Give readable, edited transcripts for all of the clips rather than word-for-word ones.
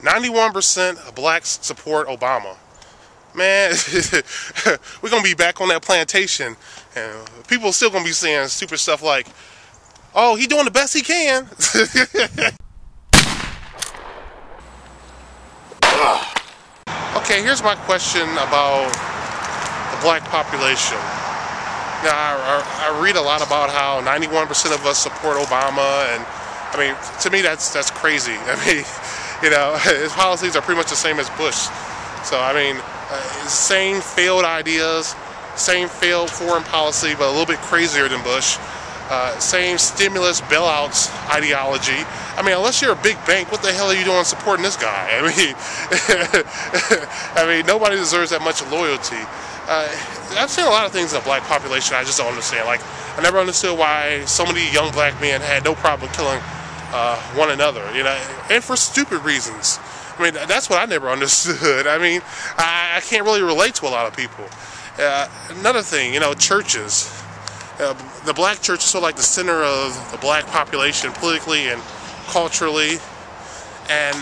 91% of blacks support Obama. Man, we're going to be back on that plantation, and people are still going to be saying stupid stuff like, oh, he doing the best he can. Okay, here's my question about the black population. Now, I read a lot about how 91% of us support Obama, and I mean, to me, that's crazy. I mean, you know, his policies are pretty much the same as Bush. So, I mean, same failed ideas, same failed foreign policy, but a little bit crazier than Bush. Same stimulus bailouts ideology. I mean, unless you're a big bank, what the hell are you doing supporting this guy? I mean, I mean, nobody deserves that much loyalty. I've seen a lot of things in the black population I just don't understand. Like, I never understood why so many young black men had no problem killing one another, you know, and for stupid reasons. I mean, that's what I never understood. I mean, I can't really relate to a lot of people. Another thing, you know, churches. The black church is sort of like the center of the black population politically and culturally, and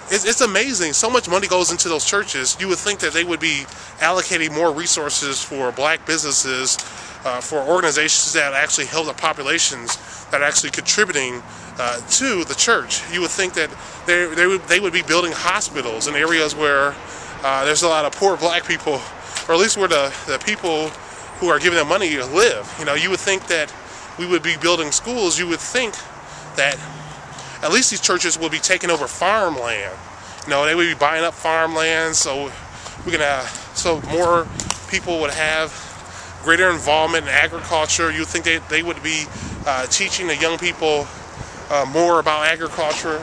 it's amazing. So much money goes into those churches. You would think that they would be allocating more resources for black businesses, for organizations that actually help the populations that are actually contributing to the church. You would think that they would be building hospitals in areas where there's a lot of poor black people, or at least where the people who are giving them money live. You know, you would think that we would be building schools. You would think that at least these churches will be taking over farmland. You know, they would be buying up farmland, so so more people would have greater involvement in agriculture. You would think they would be teaching the young people more about agriculture,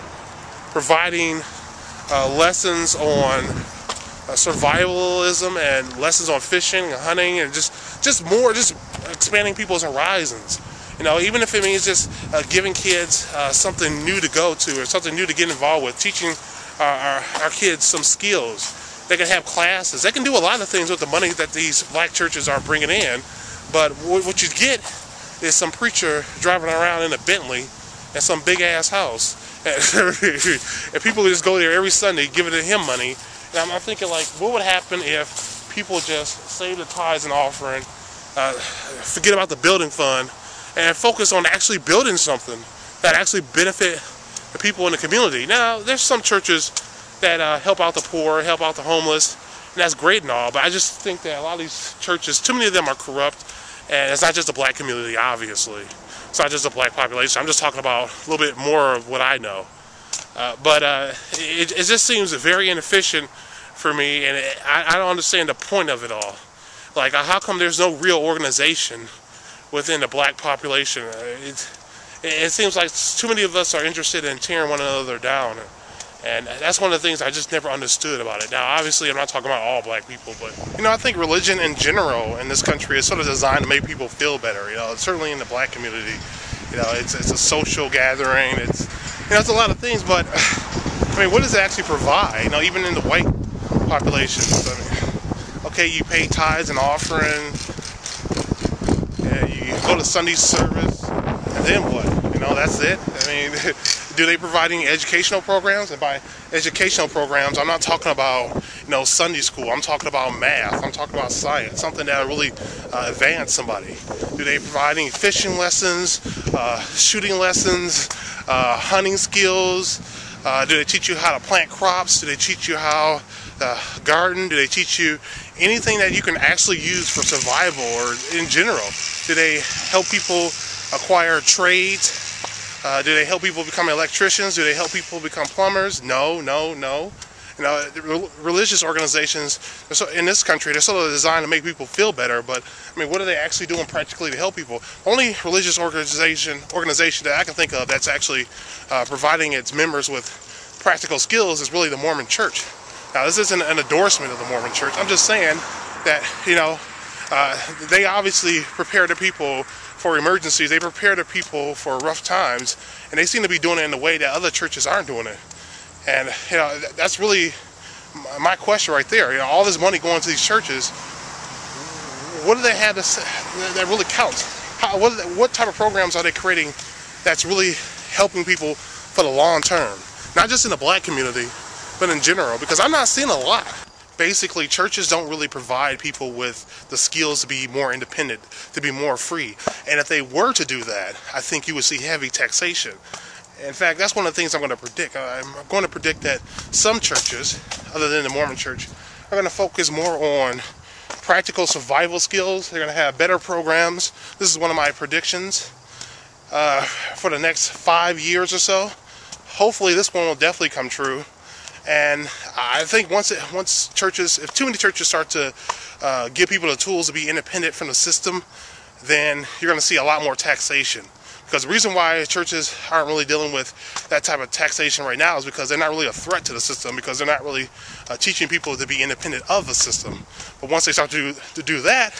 providing lessons on survivalism and lessons on fishing and hunting, and just expanding people's horizons. You know, even if it means just giving kids something new to go to, or something new to get involved with, teaching our kids some skills. They can have classes. They can do a lot of things with the money that these black churches are bringing in, but what you get is some preacher driving around in a Bentley and some big ass house, and people just go there every Sunday giving him money. And I'm thinking, like, what would happen if people just save the tithes and offering, forget about the building fund, and focus on actually building something that actually benefit the people in the community? Now, there's some churches that help out the poor, help out the homeless, and that's great and all, but I just think that a lot of these churches, too many of them are corrupt, and it's not just the black community, obviously. It's not just the black population. I'm just talking about a little bit more of what I know. But it just seems very inefficient for me, and I don't understand the point of it all. Like, how come there's no real organization within the black population? It seems like too many of us are interested in tearing one another down, and that's one of the things I just never understood about it. Now, obviously, I'm not talking about all black people, but, you know, I think religion in general in this country is sort of designed to make people feel better. You know, certainly in the black community, you know, it's a social gathering. It's, you know, it's a lot of things, but I mean, what does it actually provide? You know, even in the white populations, I mean, okay, you pay tithes and offering, yeah, you go to Sunday service, and then what? You know, that's it. I mean, do they provide any educational programs? And by educational programs, I'm not talking about, you know, Sunday school. I'm talking about math. I'm talking about science, something that will really advance somebody. Do they provide any fishing lessons, shooting lessons, hunting skills? Do they teach you how to plant crops? Do they teach you how to garden? Do they teach you anything that you can actually use for survival or in general? Do they help people acquire trades? Do they help people become electricians? Do they help people become plumbers? No. You know, religious organizations in this country, they're sort of designed to make people feel better, but I mean, what are they actually doing practically to help people? Only religious organization that I can think of that's actually providing its members with practical skills is really the Mormon Church. Now, this isn't an endorsement of the Mormon Church. I'm just saying that, you know, they obviously prepare the people for emergencies. They prepare the people for rough times, and they seem to be doing it in a way that other churches aren't doing it. And, you know, that's really my question right there. You know, all this money going to these churches, what do they have that really counts? What type of programs are they creating that's really helping people for the long term? not just in the black community, but in general, because I'm not seeing a lot. Basically, churches don't really provide people with the skills to be more independent, to be more free. And if they were to do that, I think you would see heavy taxation. In fact, that's one of the things I'm going to predict. I'm going to predict that some churches, other than the Mormon church, are going to focus more on practical survival skills. They're going to have better programs. This is one of my predictions for the next 5 years or so. Hopefully this one will definitely come true. And I think once churches, if too many churches start to give people the tools to be independent from the system, then you're going to see a lot more taxation. Because the reason why churches aren't really dealing with that type of taxation right now is because they're not really a threat to the system, because they're not really teaching people to be independent of the system. But once they start to do that,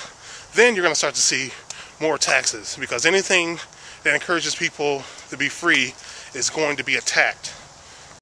then you're going to start to see more taxes, because anything that encourages people to be free is going to be attacked.